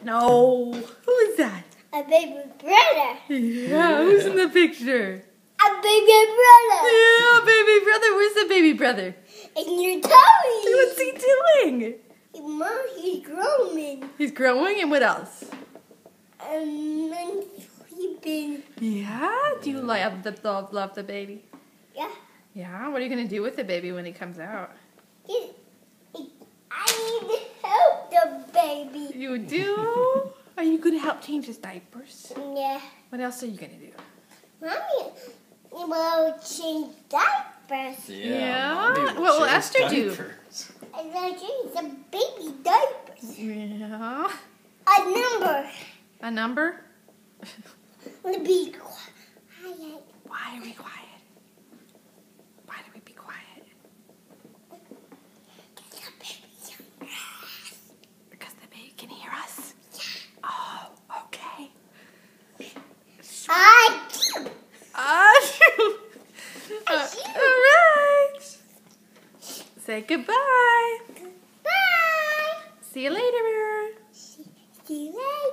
No. Who is that? A baby brother. Yeah, who's in the picture? A baby brother. Yeah, baby brother. Where's the baby brother? In your tummy. What's he doing? Mom, he's growing. He's growing, and what else? And sleeping. Yeah? Do you love the baby? Yeah. Yeah? What are you going to do with the baby when he comes out? I need to help the baby. You do? Are you going to help change his diapers? Yeah. What else are you going to do? Mommy will change diapers. Yeah? Mommy What will change Esther do? diapers. I'm going to change the baby diapers. Yeah. A number. A number? Be quiet. Why are we quiet? Why do we be quiet? Because the baby can hear us? Oh, okay. All right. Say goodbye. Bye. See you later. See you later.